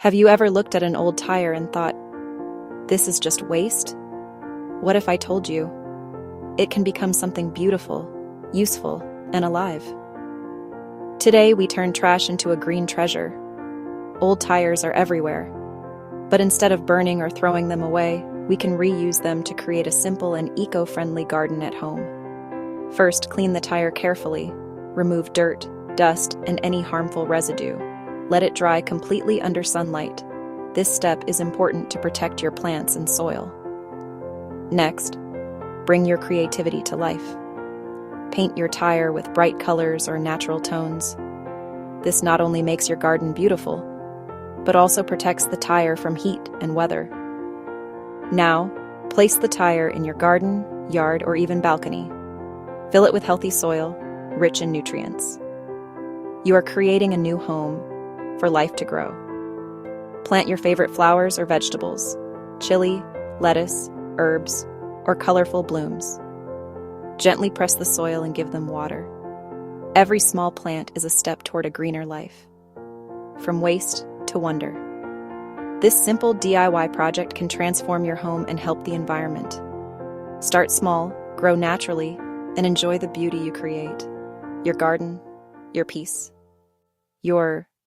Have you ever looked at an old tire and thought, this is just waste? What if I told you it can become something beautiful, useful, and alive? Today, we turn trash into a green treasure. Old tires are everywhere, but instead of burning or throwing them away, we can reuse them to create a simple and eco-friendly garden at home. First, clean the tire carefully. Remove dirt, dust, and any harmful residue. Let it dry completely under sunlight. This step is important to protect your plants and soil. Next, bring your creativity to life. Paint your tire with bright colors or natural tones. This not only makes your garden beautiful, but also protects the tire from heat and weather. Now, place the tire in your garden, yard, or even balcony. Fill it with healthy soil, rich in nutrients. You are creating a new home for life to grow. Plant your favorite flowers or vegetables, chili, lettuce, herbs, or colorful blooms. Gently press the soil and give them water. Every small plant is a step toward a greener life. From waste to wonder. This simple DIY project can transform your home and help the environment. Start small, grow naturally, and enjoy the beauty you create. Your garden, your peace, your